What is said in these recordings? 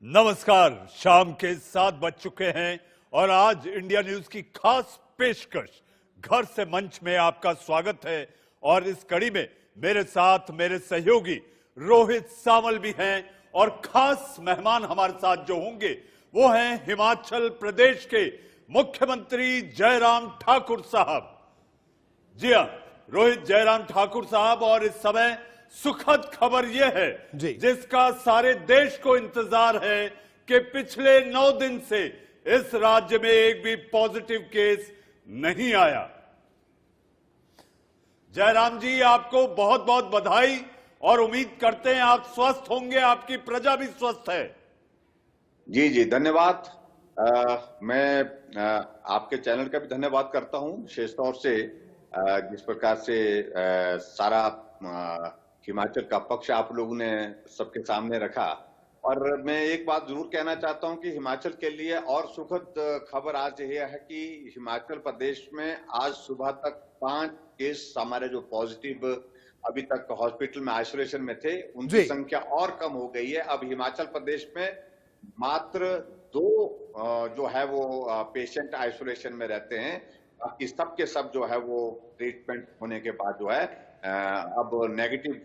नमस्कार। शाम के 7 बज चुके हैं और आज इंडिया न्यूज की खास पेशकश घर से मंच में आपका स्वागत है। और इस कड़ी में मेरे साथ मेरे सहयोगी रोहित सावल भी हैं और खास मेहमान हमारे साथ जो होंगे वो हैं हिमाचल प्रदेश के मुख्यमंत्री जयराम ठाकुर साहब। जी हाँ, रोहित, जयराम ठाकुर साहब। और इस समय सुखद खबर यह है जिसका सारे देश को इंतजार है कि पिछले 9 दिन से इस राज्य में एक भी पॉजिटिव केस नहीं आया। जयराम जी, आपको बहुत बहुत बधाई और उम्मीद करते हैं आप स्वस्थ होंगे, आपकी प्रजा भी स्वस्थ है। जी जी, धन्यवाद। मैं आपके चैनल का भी धन्यवाद करता हूं, विशेष तौर से जिस प्रकार से सारा हिमाचल का पक्ष आप लोगों ने सबके सामने रखा। और मैं एक बात जरूर कहना चाहता हूं कि हिमाचल के लिए और सुखद खबर आज यह है कि हिमाचल प्रदेश में आज सुबह तक 5 केस हमारे जो पॉजिटिव अभी तक हॉस्पिटल में आइसोलेशन में थे उनकी संख्या और कम हो गई है। अब हिमाचल प्रदेश में मात्र 2 जो है वो पेशेंट आइसोलेशन में रहते हैं, बाकी सब के सब जो है वो ट्रीटमेंट होने के बाद जो है अब नेगेटिव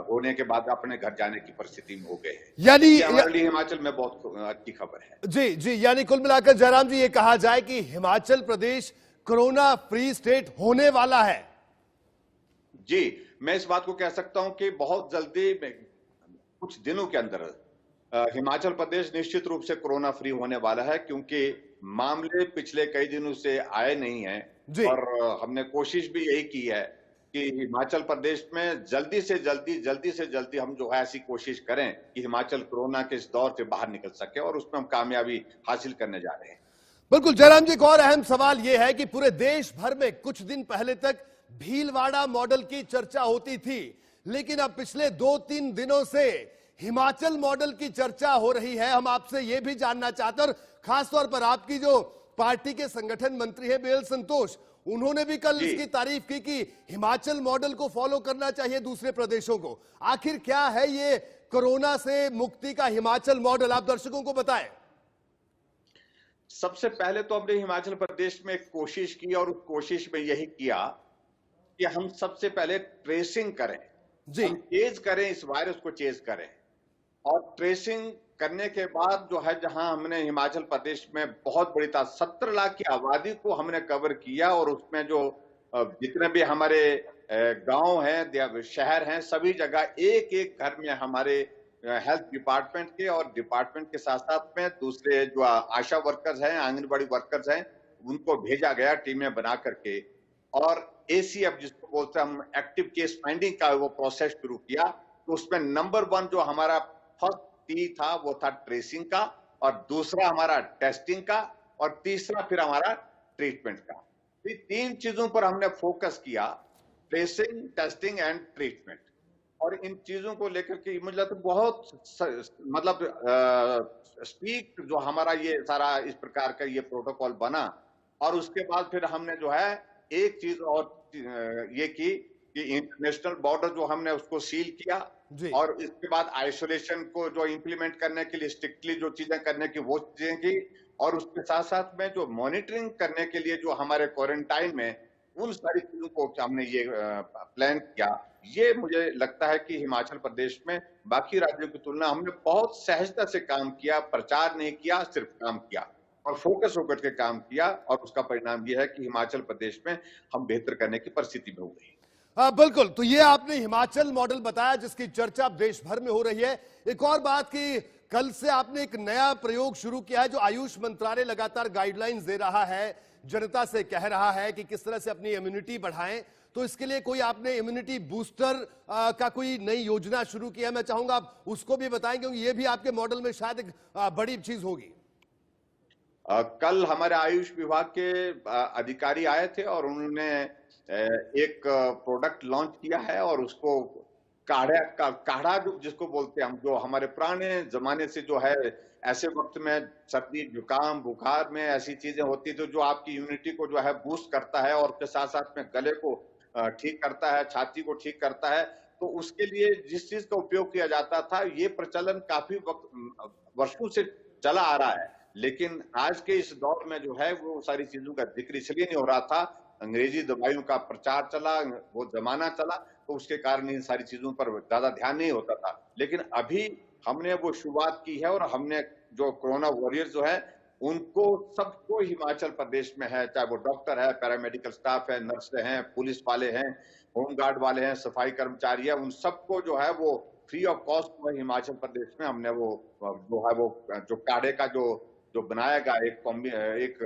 होने के बाद अपने घर जाने की परिस्थिति में हो गए हैं। यानी हमारे लिए हिमाचल में बहुत अच्छी खबर है। जी जी, यानी कुल मिलाकर जयराम जी ये कहा जाए कि Himachal Pradesh corona free state होने वाला है। जी, मैं इस बात को कह सकता हूं कि बहुत जल्दी कुछ दिनों के अंदर हिमाचल प्रदेश निश्चित रूप से कोरोना फ्री होने वाला है, क्योंकि मामले पिछले कई दिनों से आए नहीं हैं और हमने कोशिश भी यही की है कि हिमाचल प्रदेश में जल्दी से जल्दी हम जो है ऐसी कोशिश करें कि हिमाचल कोरोना के इस दौर से बाहर निकल सके, और उसमें हम कामयाबी हासिल करने जा रहे हैं। बिल्कुल जयराम जी, एक और अहम सवाल यह है कि पूरे देश भर में कुछ दिन पहले तक भीलवाड़ा मॉडल की चर्चा होती थी, लेकिन अब पिछले 2-3 दिनों से हिमाचल मॉडल की चर्चा हो रही है। हम आपसे यह भी जानना चाहते हैं, और खासतौर पर आपकी जो पार्टी के संगठन मंत्री है बीएल संतोष, उन्होंने भी कल इसकी तारीफ की कि हिमाचल मॉडल को फॉलो करना चाहिए दूसरे प्रदेशों को। आखिर क्या है ये कोरोना से मुक्ति का हिमाचल मॉडल, आप दर्शकों को बताएं। सबसे पहले तो हमने हिमाचल प्रदेश में एक कोशिश की, और उस कोशिश में यही किया कि हम सबसे पहले ट्रेसिंग करें, हम चेज करें, इस वायरस को चेज करें। और ट्रेसिंग करने के बाद जो है, जहां हमने हिमाचल प्रदेश में बहुत बड़ी 70 लाख की आबादी को हमने कवर किया, और उसमें जो जितने भी हमारे गांव हैं, शहर हैं, सभी जगह एक एक घर में हमारे हेल्थ डिपार्टमेंट के और डिपार्टमेंट के साथ साथ में दूसरे जो आशा वर्कर्स हैं, आंगनबाड़ी वर्कर्स हैं, उनको भेजा गया टीमें बना करके। और एसीएफ जिसको बोलते हैं हम, एक्टिव केस फाइंडिंग का वो प्रोसेस शुरू किया। तो उसमें नंबर 1 जो हमारा फर्स्ट टी था वो था ट्रेसिंग का, और दूसरा हमारा टेस्टिंग का, और तीसरा फिर हमारा ट्रीटमेंट का। ये 3 चीजों पर हमने फोकस किया, ट्रेसिंग, टेस्टिंग एंड ट्रीटमेंट। और इन चीजों को लेकर के मुझे लगता है बहुत मतलब स्पीक जो हमारा ये सारा इस प्रकार का ये प्रोटोकॉल बना। और उसके बाद फिर हमने जो है एक चीज और ये की कि इंटरनेशनल बॉर्डर जो हमने उसको सील किया, और इसके बाद आइसोलेशन को जो इंप्लीमेंट करने के लिए स्ट्रिक्टली जो चीजें करने की वो चीजें की, और उसके साथ साथ में जो मॉनिटरिंग करने के लिए जो हमारे क्वारंटाइन में उन सारी चीजों को हमने ये प्लान किया। ये मुझे लगता है कि हिमाचल प्रदेश में बाकी राज्यों की तुलना हमने बहुत सहजता से काम किया, प्रचार नहीं किया, सिर्फ काम किया और फोकस होकर के काम किया, और उसका परिणाम यह है कि हिमाचल प्रदेश में हम बेहतर करने की परिस्थिति में हो गई। बिल्कुल, तो ये आपने हिमाचल मॉडल बताया जिसकी चर्चा अब देश भर में हो रही है। एक और बात कि कल से आपने एक नया प्रयोग शुरू किया है, जो आयुष मंत्रालय लगातार गाइडलाइंस दे रहा है, जनता से कह रहा है कि किस तरह से अपनी इम्यूनिटी बढ़ाएं। तो इसके लिए कोई आपने इम्यूनिटी बूस्टर का कोई नई योजना शुरू किया, मैं चाहूंगा आप उसको भी बताएं, क्योंकि ये भी आपके मॉडल में शायद एक बड़ी चीज होगी। कल हमारे आयुष विभाग के अधिकारी आए थे और उन्होंने एक प्रोडक्ट लॉन्च किया है, और उसको काढ़ा जिसको बोलते हैं हम, जो हमारे पुराने जमाने से जो है ऐसे वक्त में सर्दी, जुकाम, बुखार में ऐसी चीजें होती थी जो आपकी इम्यूनिटी को जो है बूस्ट करता है, और उसके साथ साथ में गले को ठीक करता है, छाती को ठीक करता है। तो उसके लिए जिस चीज का उपयोग किया जाता था, ये प्रचलन काफी वर्षों से चला आ रहा है। लेकिन आज के इस दौर में जो है वो सारी चीजों का जिक्र इसलिए नहीं हो रहा था, अंग्रेजी दवाइयों का प्रचार चला, वो जमाना चला, तो उसके कारण इन सारी चीजों पर ज्यादा ध्यान नहीं होता था। लेकिन अभी हमने वो शुरुआत की है और हमने जो कोरोना वॉरियर जो है उनको सबको हिमाचल प्रदेश में है, चाहे वो डॉक्टर है, पैरामेडिकल स्टाफ है, नर्स हैं, पुलिस वाले हैं, होमगार्ड वाले हैं, सफाई कर्मचारी है, उन सबको जो है वो फ्री ऑफ कॉस्ट में हिमाचल प्रदेश में हमने वो जो है वो जो काढ़े का जो बनाया गया एक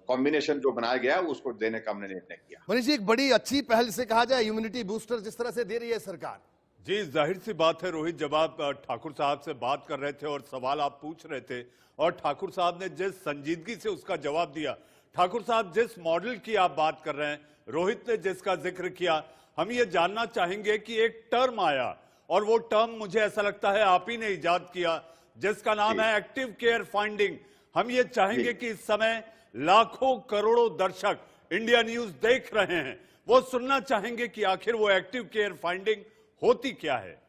कॉम्बिनेशन जो बनाया गया उसको देने का हमने निर्णय किया। मनीष जी, एक बड़ी अच्छी पहल से कहा जाए इम्यूनिटी बूस्टर जिस तरह से दे रही है सरकार। जी, जाहिर सी बात है रोहित, जब आप ठाकुर साहब से बात कर रहे थे और सवाल आप पूछ रहे थे और ठाकुर साहब ने जिस संजीदगी से उसका जवाब दिया, ठाकुर साहब जिस मॉडल की आप बात कर रहे हैं, रोहित ने जिसका जिक्र किया, हम ये जानना चाहेंगे कि एक टर्म आया और वो टर्म मुझे ऐसा लगता है आप ही ने इजाद किया, जिसका नाम है एक्टिव केयर फाइंडिंग। हम ये चाहेंगे कि इस समय लाखों करोड़ों दर्शक इंडिया न्यूज देख रहे हैं, वो सुनना चाहेंगे कि आखिर वो एक्टिव केयर फाइंडिंग होती क्या है।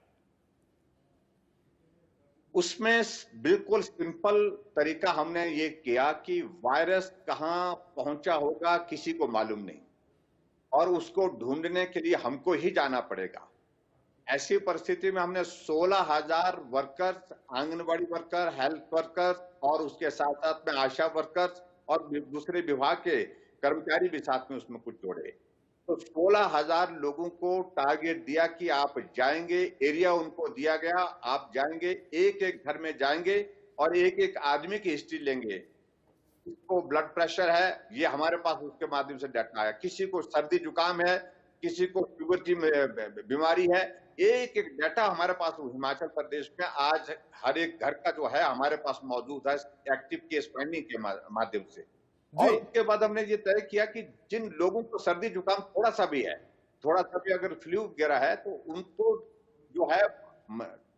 उसमें बिल्कुल सिंपल तरीका हमने ये किया कि वायरस कहां पहुंचा होगा किसी को मालूम नहीं और उसको ढूंढने के लिए हमको ही जाना पड़ेगा। ऐसी परिस्थिति में हमने 16,000 workers, anganwadi worker, health workers और उसके साथ साथ में आशा वर्कर्स और दूसरे विभाग के कर्मचारी भी साथ में उसमें कुछ जोड़े। तो 16,000 लोगों को टारगेट दिया कि आप जाएंगे, एरिया उनको दिया गया, आप जाएंगे, एक एक घर में जाएंगे और एक एक आदमी की हिस्ट्री लेंगे। किसको ब्लड प्रेशर है, ये हमारे पास उसके माध्यम से डाटा आया, किसी को सर्दी जुकाम है, किसी को शुगर की बीमारी है, एक एक डाटा हमारे पास हिमाचल प्रदेश में आज हर एक घर का जो है हमारे पास मौजूद है एक्टिव केस फाइंडिंग के माध्यम से। और उसके बाद हमने ये तय किया कि जिन लोगों को सर्दी जुकाम थोड़ा सा भी है, थोड़ा सा भी अगर फ्लू वगैरह है, तो उनको जो है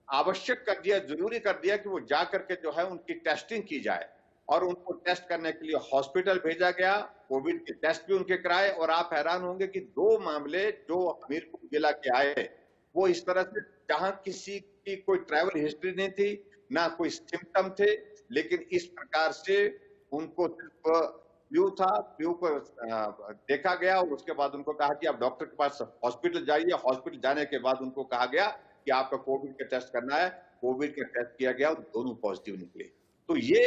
आवश्यक कर दिया, जरूरी कर दिया कि वो जा करके जो है उनकी टेस्टिंग की जाए और उनको टेस्ट करने के लिए हॉस्पिटल भेजा गया, कोविड के टेस्ट भी उनके कराए। और आप हैरान होंगे कि 2 मामले जो हमीरपुर जिला के आए वो इस तरह से, जहां किसी की कोई ट्रैवल हिस्ट्री नहीं थी, ना कोई सिम्टम थे, लेकिन इस प्रकार से उनको सिर्फ फ्लू था, फ्लू को देखा गया और उसके बाद उनको कहा कि आप डॉक्टर के पास हॉस्पिटल जाइए। हॉस्पिटल जाने के बाद उनको कहा गया कि आपका कोविड का टेस्ट करना है, कोविड का टेस्ट किया गया और दोनों पॉजिटिव निकले। तो ये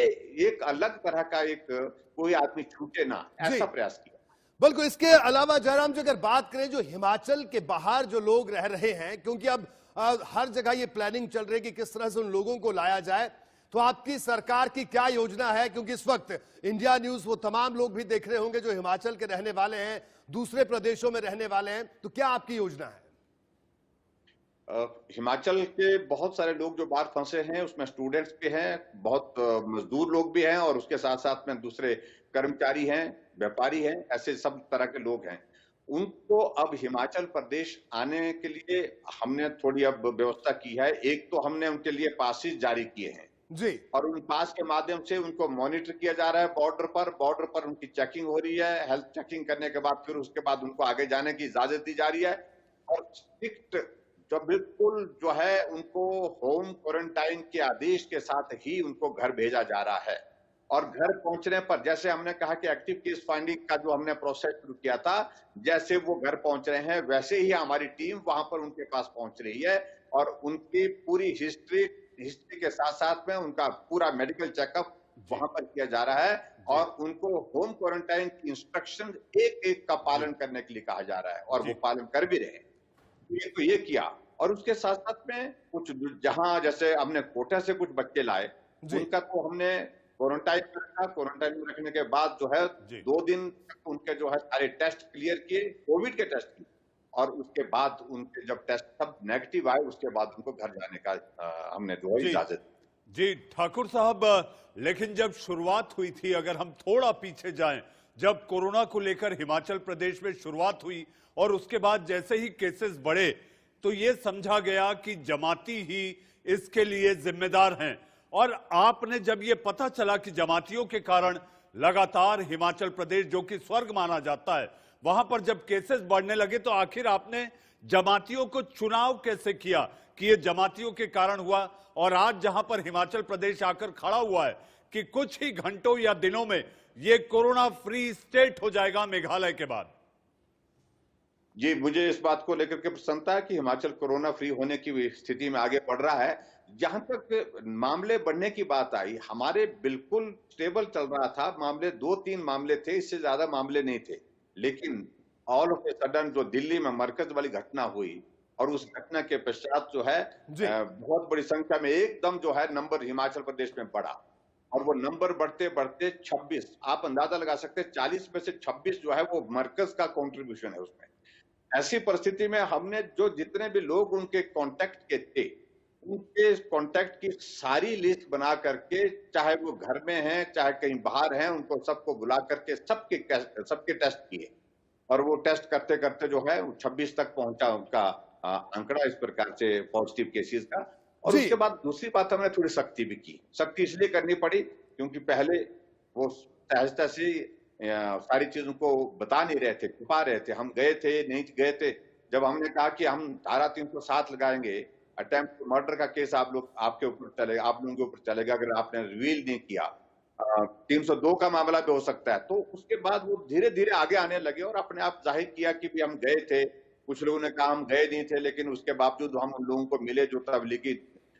एक अलग तरह का एक कोई आदमी छूटे ना, ऐसा प्रयास किया। बिल्कुल। इसके अलावा जयराम जी, अगर बात करें जो हिमाचल के बाहर जो लोग रह रहे हैं, क्योंकि अब हर जगह ये प्लानिंग चल रही है कि किस तरह से उन लोगों को लाया जाए, तो आपकी सरकार की क्या योजना है? क्योंकि इस वक्त इंडिया न्यूज वो तमाम लोग भी देख रहे होंगे जो हिमाचल के रहने वाले हैं, दूसरे प्रदेशों में रहने वाले हैं, तो क्या आपकी योजना है? हिमाचल के बहुत सारे लोग जो बाहर फंसे हैं उसमें स्टूडेंट्स भी हैं, बहुत मजदूर लोग भी हैं और उसके साथ साथ में दूसरे कर्मचारी हैं, व्यापारी हैं, ऐसे सब तरह के लोग हैं। उनको अब हिमाचल प्रदेश आने के लिए हमने थोड़ी अब व्यवस्था की है। एक तो हमने उनके लिए पासेस जारी किए हैं जी, और उन पास के माध्यम से उनको मॉनिटर किया जा रहा है। बॉर्डर पर उनकी चेकिंग हो रही है, हेल्थ चेकिंग करने के बाद फिर उसके बाद उनको आगे जाने की इजाजत दी जा रही है और स्ट्रिक्ट जो बिल्कुल जो है उनको होम क्वारंटाइन के आदेश के साथ ही उनको घर भेजा जा रहा है। और घर पहुंचने पर, जैसे हमने कहा कि एक्टिव केस फाइंडिंग का जो हमने प्रोसेस शुरू किया था, जैसे वो घर पहुंच रहे हैं वैसे ही हमारी टीम वहां पर उनके पास पहुंच रही है और उनकी पूरी हिस्ट्री के साथ साथ में उनका पूरा मेडिकल चेकअप वहां पर किया जा रहा है और उनको होम क्वारंटाइन की इंस्ट्रक्शन एक एक का पालन करने के लिए कहा जा रहा है और वो पालन कर भी रहे हैं। तो ये किया और उसके साथ साथ में कुछ जहां जैसे हमने कोटा से कुछ बच्चे लाए, उनका तो हमने क्वारंटाइन रखा। क्वारंटाइन में रखने के बाद जो है 2 दिन तक उनके जो है सारे टेस्ट क्लियर किए, कोविड के टेस्ट किए और उसके बाद उनके जब टेस्ट सब नेगेटिव आए उसके बाद उनको घर जाने का हमने जो है इजाजत। जी ठाकुर साहब, लेकिन जब शुरुआत हुई थी, अगर हम थोड़ा पीछे जाएं, जब कोरोना को लेकर हिमाचल प्रदेश में शुरुआत हुई और उसके बाद जैसे ही केसेस बढ़े तो ये समझा गया कि जमाती ही इसके लिए जिम्मेदार हैं। और आपने जब ये पता चला कि जमातियों के कारण लगातार हिमाचल प्रदेश, जो कि स्वर्ग माना जाता है, वहां पर जब केसेस बढ़ने लगे तो आखिर आपने जमातियों को चुनाव कैसे किया कि ये जमातियों के कारण हुआ, और आज जहां पर हिमाचल प्रदेश आकर खड़ा हुआ है कि कुछ ही घंटों या दिनों में ये कोरोना फ्री स्टेट हो जाएगा मेघालय के बाद। जी, मुझे इस बात को लेकर के प्रसन्नता है कि हिमाचल कोरोना फ्री होने की स्थिति में आगे बढ़ रहा है। जहां तक मामले बढ़ने की बात आई, हमारे बिल्कुल स्टेबल चल रहा था, मामले 2-3 मामले थे, इससे ज्यादा मामले नहीं थे। लेकिन ऑल ऑफ ए सडन जो दिल्ली में मरकज वाली घटना हुई और उस घटना के पश्चात जो है बहुत बड़ी संख्या में एकदम जो है नंबर हिमाचल प्रदेश में बढ़ा, और वो नंबर बढ़ते बढ़ते 26, आप अंदाजा लगा सकते हैं 40 में से 26 जो है वो मरकज का कंट्रीब्यूशन है उसमें। ऐसी परिस्थिति में हमने जो जितने भी लोग उनके कांटेक्ट के थे, उनके कांटेक्ट की सारी लिस्ट बना करके, चाहे वो घर में हैं चाहे कहीं बाहर हैं, उनको सबको बुला करके सबके टेस्ट किए, और वो टेस्ट करते करते जो है 26 तक पहुंचा उनका आंकड़ा इस प्रकार से पॉजिटिव केसेस का। और उसके बाद दूसरी बात हमने थोड़ी सख्ती भी की। सख्ती इसलिए करनी पड़ी क्योंकि पहले वो तहस से सारी चीजों को बता नहीं रहे थे, छुपा रहे थे। हम गए थे नहीं गए थे, जब हमने कहा कि हम धारा 307 लगाएंगे, अटेम्प्ट टू मर्डर का केस आप लोगों के ऊपर चलेगा अगर आपने रिवील नहीं किया, 302 का मामला भी हो सकता है। तो उसके बाद वो धीरे धीरे आगे आने लगे और अपने आप जाहिर किया कि भी हम गए थे। कुछ लोगों ने कहा हम गए नहीं थे, लेकिन उसके बावजूद हम उन लोगों को मिले जो तबलीगी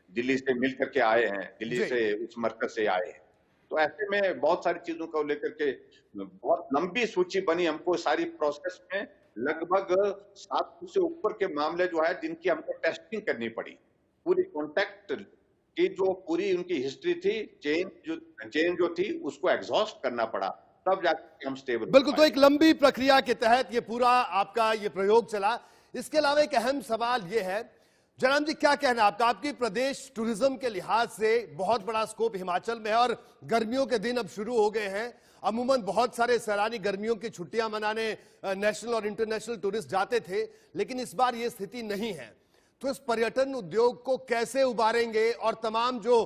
दिल्ली से मिल करके आए हैं, दिल्ली से उस मरकज से आए हैं। तो ऐसे में बहुत सारी चीजों को लेकर के बहुत लंबी सूची बनी हमको सारी प्रोसेस में। लगभग 700 से ऊपर के मामले जो है जिनकी हमको टेस्टिंग करनी पड़ी, पूरी कॉन्टेक्ट की जो पूरी उनकी हिस्ट्री थी, चेन जो थी उसको एग्जॉस्ट करना पड़ा, तब जाकर हम स्टेबल। बिल्कुल, तो एक लंबी प्रक्रिया के तहत ये पूरा आपका ये प्रयोग चला। इसके अलावा एक अहम सवाल ये है, जयराम जी क्या कहना आपका? आपकी प्रदेश टूरिज्म के लिहाज से बहुत बड़ा स्कोप हिमाचल में है और गर्मियों के दिन अब शुरू हो गए हैं। अमूमन बहुत सारे सैलानी गर्मियों की छुट्टियां मनाने नेशनल और इंटरनेशनल टूरिस्ट जाते थे, लेकिन इस बार ये स्थिति नहीं है। तो इस पर्यटन उद्योग को कैसे उबारेंगे और तमाम जो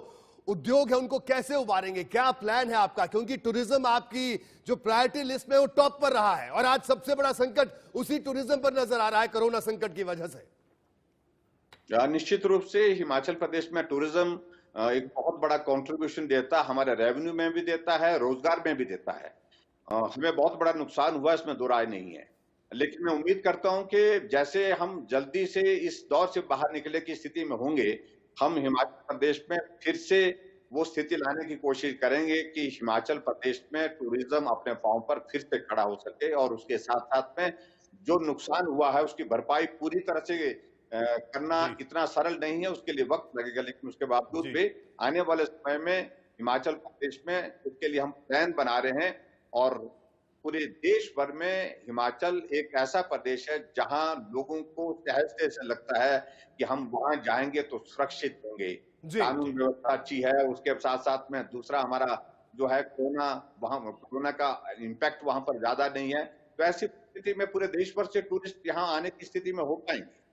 उद्योग है उनको कैसे उबारेंगे? क्या प्लान है आपका? क्योंकि टूरिज्म आपकी जो प्रायोरिटी लिस्ट में वो टॉप पर रहा है और आज सबसे बड़ा संकट उसी टूरिज्म पर नजर आ रहा है कोरोना संकट की वजह से। निश्चित रूप से हिमाचल प्रदेश में टूरिज्म एक बहुत बड़ा कंट्रीब्यूशन देता है, हमारे रेवेन्यू में भी देता है, रोजगार में भी देता है। हमें बहुत बड़ा नुकसान हुआ, इसमें दो राय नहीं है। लेकिन मैं उम्मीद करता हूं कि जैसे हम जल्दी से इस दौर से बाहर निकले की स्थिति में होंगे, हम हिमाचल प्रदेश में फिर से वो स्थिति लाने की कोशिश करेंगे कि हिमाचल प्रदेश में टूरिज्म अपने पांव पर फिर से खड़ा हो सके, और उसके साथ साथ में जो नुकसान हुआ है उसकी भरपाई पूरी तरह से करना इतना सरल नहीं है, उसके लिए वक्त लगेगा। लेकिन उसके बावजूद भी आने वाले समय में हिमाचल प्रदेश में उसके लिए हम प्लान बना रहे हैं, और पूरे देश भर में हिमाचल एक ऐसा प्रदेश है जहां लोगों को सहज से लगता है कि हम वहां जाएंगे तो सुरक्षित होंगे, कानून व्यवस्था अच्छी है। उसके साथ साथ में दूसरा हमारा जो है कोरोना का इम्पैक्ट वहां पर ज्यादा नहीं है। तो ऐसी स्थिति में पूरे देश भर से टूरिस्ट यहाँ आने की स्थिति में हो पाएंगे।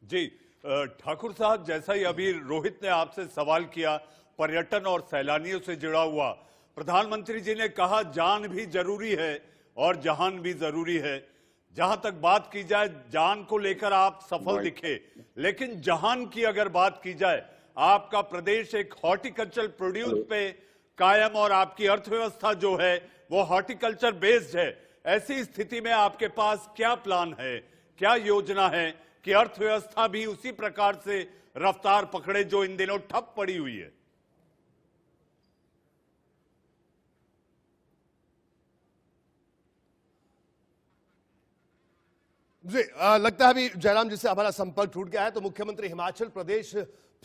जी ठाकुर साहब, जैसा ही अभी रोहित ने आपसे सवाल किया पर्यटन और सैलानियों से जुड़ा हुआ, प्रधानमंत्री जी ने कहा जान भी जरूरी है और जहान भी जरूरी है। जहां तक बात की जाए जान को लेकर आप सफल दिखे, लेकिन जहान की अगर बात की जाए, आपका प्रदेश एक हॉर्टिकल्चर प्रोड्यूस पे कायम और आपकी अर्थव्यवस्था जो है वो हॉर्टिकल्चर बेस्ड है। ऐसी स्थिति में आपके पास क्या प्लान है, क्या योजना है कि अर्थव्यवस्था भी उसी प्रकार से रफ्तार पकड़े जो इन दिनों ठप पड़ी हुई है? जी लगता है अभी जयराम जी से हमारा संपर्क टूट गया है, तो मुख्यमंत्री हिमाचल प्रदेश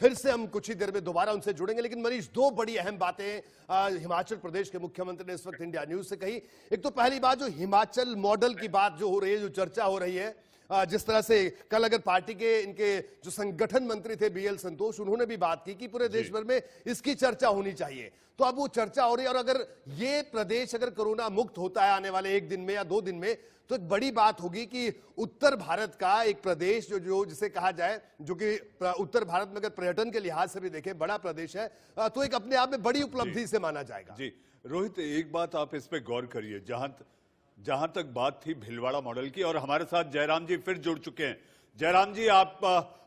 फिर से हम कुछ ही देर में दोबारा उनसे जुड़ेंगे। लेकिन मनीष, दो बड़ी अहम बातें हिमाचल प्रदेश के मुख्यमंत्री ने इस वक्त इंडिया न्यूज से कही। एक तो पहली बात, जो हिमाचल मॉडल की बात जो हो रही है, जो चर्चा हो रही है, जिस तरह से कल अगर पार्टी के इनके जो संगठन मंत्री थे BL संतोष, उन्होंने भी बात की कि पूरे देश भर में इसकी चर्चा होनी चाहिए। तो अब वो चर्चा हो रही है, और अगर ये प्रदेश अगर कोरोना मुक्त होता है आने वाले 1 दिन में या 2 दिन में, तो एक बड़ी बात होगी कि उत्तर भारत का एक प्रदेश जो जिसे कहा जाए, जो कि उत्तर भारत में अगर पर्यटन के लिहाज से भी देखें बड़ा प्रदेश है, तो एक अपने आप में बड़ी उपलब्धि से माना जाएगा। जी रोहित, एक बात आप इस पे गौर करिए, जहां तक बात थी भीलवाड़ा मॉडल की, और हमारे साथ जयराम जी फिर जुड़ चुके हैं। जयराम जी, आप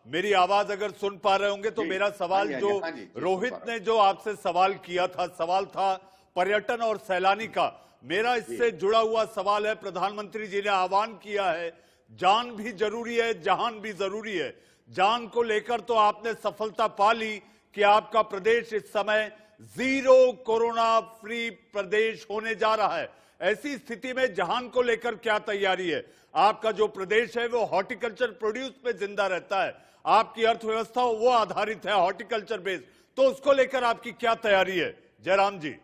मेरी आवाज अगर सुन पा रहे होंगे तो मेरा सवाल जो रोहित ने जो आपसे सवाल किया था, सवाल था पर्यटन और सैलानी का। मेरा इससे जुड़ा हुआ सवाल है, प्रधानमंत्री जी ने आह्वान किया है, जान भी जरूरी है, जहान भी जरूरी है। जान को लेकर तो आपने सफलता पा ली कि आपका प्रदेश इस समय जीरो कोरोना फ्री प्रदेश होने जा रहा है। ऐसी स्थिति में जहान को लेकर क्या तैयारी है? आपका जो प्रदेश है वो हॉर्टिकल्चर प्रोड्यूस पे जिंदा रहता है, आपकी अर्थव्यवस्था वो आधारित है हॉर्टिकल्चर बेस्ड, तो उसको लेकर आपकी क्या तैयारी है जयराम जी?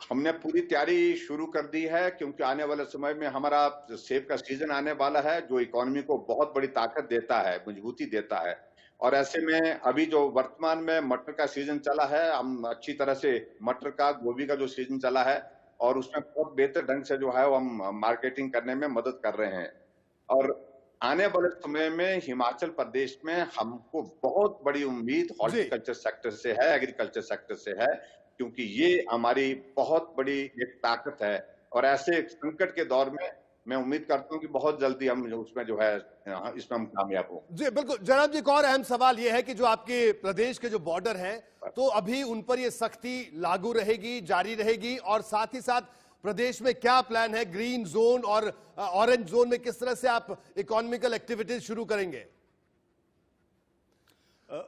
हमने पूरी तैयारी शुरू कर दी है, क्योंकि आने वाले समय में हमारा सेब का सीजन आने वाला है, जो इकोनॉमी को बहुत बड़ी ताकत देता है, मजबूती देता है। और ऐसे में अभी जो वर्तमान में मटर का सीजन चला है, हम अच्छी तरह से मटर का, गोभी का जो सीजन चला है, और उसमें बहुत बेहतर ढंग से जो है वो हम मार्केटिंग करने में मदद कर रहे हैं। और आने वाले समय में हिमाचल प्रदेश में हमको बहुत बड़ी उम्मीद हॉर्टिकल्चर सेक्टर से है, एग्रीकल्चर सेक्टर से है, क्योंकि ये हमारी बहुत बड़ी एक ताकत है। और ऐसे संकट के दौर में मैं उम्मीद करता हूं कि बहुत जल्दी हम उसमें जो है इसमें हम कामयाब हों। जी बिल्कुल। जनाब जी, एक और अहम सवाल यह है कि जो आपके प्रदेश के जो बॉर्डर हैं, तो अभी उन पर ये सख्ती लागू रहेगी, जारी रहेगी, और साथ ही साथ प्रदेश में क्या प्लान है ग्रीन जोन और ऑरेंज जोन में, किस तरह से आप इकोनॉमिकल एक्टिविटीज शुरू करेंगे?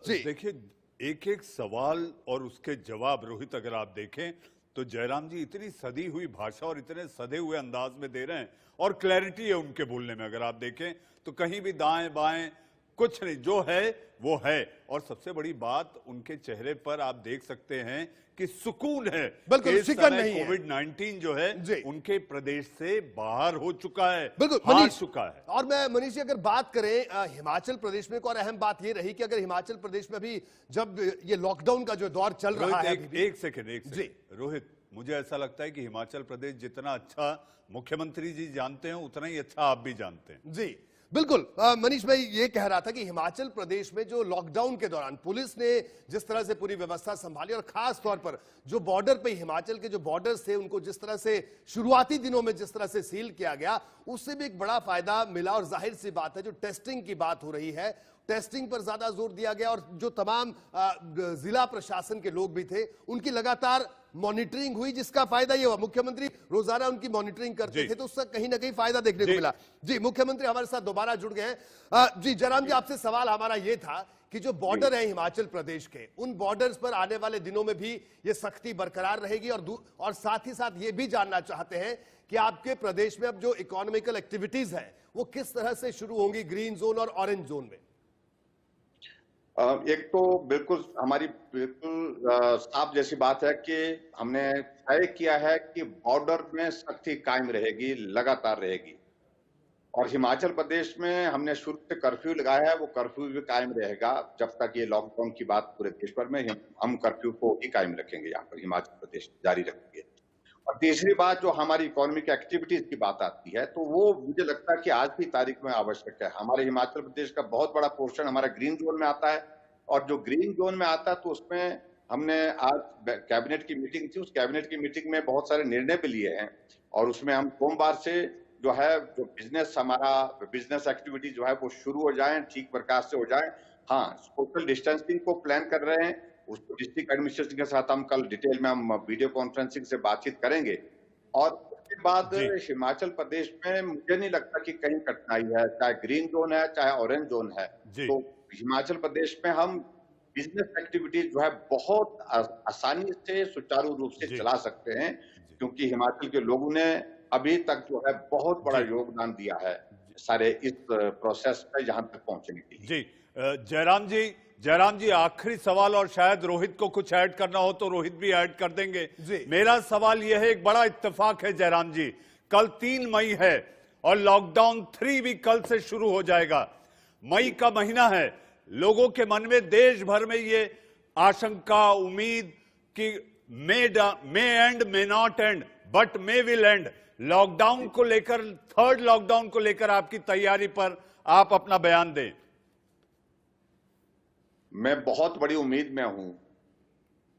देखिए, एक एक सवाल और उसके जवाब रोहित अगर आप देखें तो जयराम जी इतनी सदी हुई भाषा और इतने सदे हुए अंदाज में दे रहे हैं, और क्लैरिटी है उनके बोलने में। अगर आप देखें तो कहीं भी दाएं बाएं कुछ नहीं, जो है वो है। और सबसे बड़ी बात, उनके चेहरे पर आप देख सकते हैं कि सुकून है, बिल्कुल शिकन नहीं है। कोविड-19 जो है उनके प्रदेश से बाहर हो चुका है, बिल्कुल हार चुका है। और मैं मनीष जी, अगर बात करें हिमाचल प्रदेश में, एक और अहम बात ये रही कि अगर हिमाचल प्रदेश में अभी जब ये लॉकडाउन का जो दौर चल रहा है, एक सेकंड रोहित, मुझे ऐसा लगता है कि हिमाचल प्रदेश जितना अच्छा मुख्यमंत्री जी जानते हैं, उतना ही अच्छा आप भी जानते हैं। जी बिल्कुल। मनीष भाई ये कह रहा था कि हिमाचल प्रदेश में जो लॉकडाउन के दौरान पुलिस ने जिस तरह से पूरी व्यवस्था संभाली, और खास तौर पर जो बॉर्डर पे हिमाचल के जो बॉर्डर्स थे उनको जिस तरह से शुरुआती दिनों में जिस तरह से सील किया गया, उससे भी एक बड़ा फायदा मिला। और जाहिर सी बात है, जो टेस्टिंग की बात हो रही है, टेस्टिंग पर ज्यादा जोर दिया गया, और जो तमाम जिला प्रशासन के लोग भी थे उनकी लगातार मॉनिटरिंग हुई, जिसका फायदा ये हुआ, मुख्यमंत्री रोजाना उनकी मॉनिटरिंग करते थे, तो उसका कहीं ना कहीं फायदा देखने को मिला। जी, मुख्यमंत्री हमारे साथ दोबारा जुड़ गए हैं। जी जयराम जी, आपसे सवाल हमारा ये था कि जो बॉर्डर है हिमाचल प्रदेश के, उन बॉर्डर्स पर आने वाले दिनों में भी ये सख्ती बरकरार रहेगी, और साथ ही साथ ये भी जानना चाहते हैं कि आपके प्रदेश में अब जो इकोनॉमिकल एक्टिविटीज है वो किस तरह से शुरू होंगी ग्रीन जोन और ऑरेंज जोन में? एक तो बिल्कुल हमारी बिल्कुल साफ जैसी बात है कि हमने तय किया है कि बॉर्डर में सख्ती कायम रहेगी, लगातार रहेगी। और हिमाचल प्रदेश में हमने शुरू से कर्फ्यू लगाया है, वो कर्फ्यू भी कायम रहेगा जब तक ये लॉकडाउन की बात पूरे देश भर में, हम कर्फ्यू को ही कायम रखेंगे, यहाँ पर हिमाचल प्रदेश जारी रखेंगे। और तीसरी बात, जो हमारी इकोनॉमिक एक्टिविटीज की बात आती है, तो वो मुझे लगता है कि आज की तारीख में आवश्यक है। हमारे हिमाचल प्रदेश का बहुत बड़ा पोर्शन हमारा ग्रीन जोन में आता है, और जो ग्रीन जोन में आता है तो उसमें हमने आज कैबिनेट की मीटिंग थी, उस कैबिनेट की मीटिंग में बहुत सारे निर्णय भी लिए हैं, और उसमें हम सोमवार से जो है जो बिजनेस एक्टिविटी जो है वो शुरू हो जाए, ठीक प्रकार से हो जाए। हाँ, सोशल डिस्टेंसिंग को प्लान कर रहे हैं, उसको डिस्ट्रिक्ट एडमिनिस्ट्रेशन के साथ हम कल डिटेल में हम वीडियो कॉन्फ्रेंसिंग से बातचीत करेंगे। और उसके बाद हिमाचल प्रदेश में मुझे नहीं लगता कि कहीं कठिनाई है, चाहे ग्रीन जोन है चाहे ऑरेंज जोन है। तो हिमाचल प्रदेश में हम बिजनेस एक्टिविटीज जो है बहुत आसानी से सुचारू रूप से चला सकते हैं, क्योंकि हिमाचल के लोगों ने अभी तक जो है बहुत बड़ा योगदान दिया है सारे इस प्रोसेस में यहाँ तक पहुंचने के लिए। जी जयराम जी, आखिरी सवाल, और शायद रोहित को कुछ ऐड करना हो तो रोहित भी ऐड कर देंगे। मेरा सवाल यह है, एक बड़ा इत्तेफाक है जयराम जी, कल 3 मई है और लॉकडाउन 3 भी कल से शुरू हो जाएगा। मई का महीना है, लोगों के मन में देश भर में ये आशंका, उम्मीद कि may end, may not end, but May will end. Lockdown को लेकर, थर्ड लॉकडाउन को लेकर आपकी तैयारी पर आप अपना बयान दें। मैं बहुत बड़ी उम्मीद में हूं।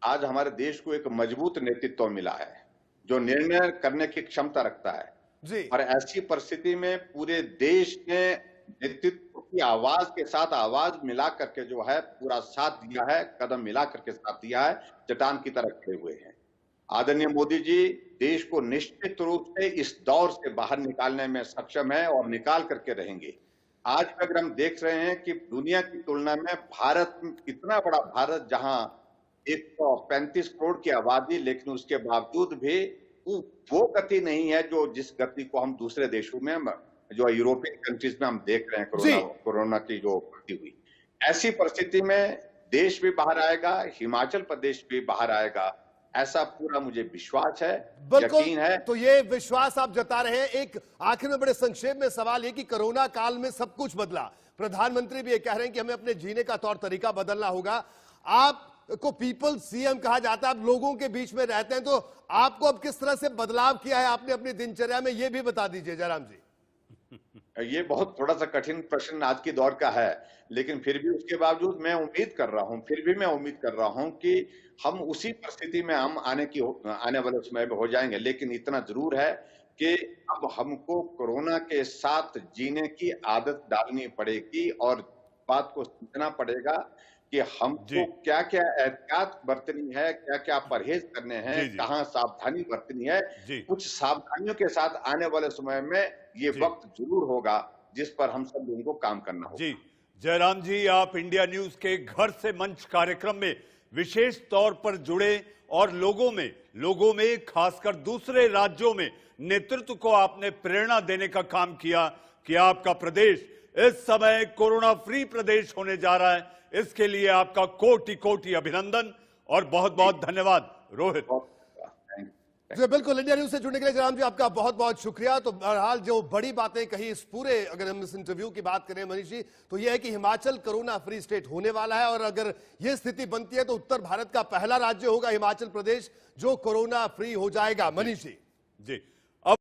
आज हमारे देश को एक मजबूत नेतृत्व मिला है, जो निर्णय करने की क्षमता रखता है। और ऐसी परिस्थिति में पूरे देश ने नेतृत्व की आवाज के साथ आवाज मिला करके जो है पूरा साथ दिया है, कदम मिला करके साथ दिया है, चट्टान की तरह खड़े हुए हैं। आदरणीय मोदी जी देश को निश्चित रूप से इस दौर से बाहर निकालने में सक्षम है और निकाल करके रहेंगे। आज अगर हम देख रहे हैं कि दुनिया की तुलना में भारत, इतना बड़ा भारत जहां 135 करोड़ की आबादी, लेकिन उसके बावजूद भी वो गति नहीं है जो जिस गति को हम दूसरे देशों में, जो यूरोपियन कंट्रीज में हम देख रहे हैं कोरोना की जो गति हुई। ऐसी परिस्थिति में देश भी बाहर आएगा, हिमाचल प्रदेश भी बाहर आएगा, ऐसा पूरा मुझे विश्वास है, यकीन है। तो ये विश्वास आप जता रहे हैं। एक आखिर में बड़े संक्षेप में सवाल ये कि कोरोना काल में सब कुछ बदला, प्रधानमंत्री भी ये कह रहे हैं कि हमें अपने जीने का तौर तरीका बदलना होगा। आपको पीपल सीएम कहा जाता है, आप लोगों के बीच में रहते हैं, तो आपको अब किस तरह से बदलाव किया है आपने अपनी दिनचर्या में, ये भी बता दीजिए जयराम जी। ये बहुत थोड़ा सा कठिन प्रश्न आज की दौर का है, लेकिन फिर भी उसके बावजूद मैं उम्मीद कर रहा हूं कि हम उसी परिस्थिति में हम आने वाले समय में हो जाएंगे। लेकिन इतना जरूर है कि अब हमको कोरोना के साथ जीने की आदत डालनी पड़ेगी और बात को समझना पड़ेगा कि हमको क्या क्या एहतियात बरतनी है, क्या क्या परहेज करने हैं, कहाँ सावधानी बरतनी है। कुछ सावधानियों के साथ आने वाले समय में ये वक्त जरूर होगा जिस पर हम सब लोगों को काम करना होगा। जी जयराम जी, आप इंडिया न्यूज के घर से मंच कार्यक्रम में विशेष तौर पर जुड़े और लोगों में खासकर दूसरे राज्यों में नेतृत्व को आपने प्रेरणा देने का काम किया कि आपका प्रदेश इस समय कोरोना फ्री प्रदेश होने जा रहा है। इसके लिए आपका कोटि कोटि अभिनंदन और बहुत बहुत धन्यवाद रोहित। जी बिल्कुल, इंडिया न्यूज से जुड़ने के लिए जयराम जी आपका बहुत बहुत शुक्रिया। तो बहरहाल जो बड़ी बातें कही इस पूरे, अगर हम इस इंटरव्यू की बात करें मनीष जी, तो यह है कि हिमाचल कोरोना फ्री स्टेट होने वाला है और अगर यह स्थिति बनती है तो उत्तर भारत का पहला राज्य होगा हिमाचल प्रदेश जो कोरोना फ्री हो जाएगा। मनीष जी। जी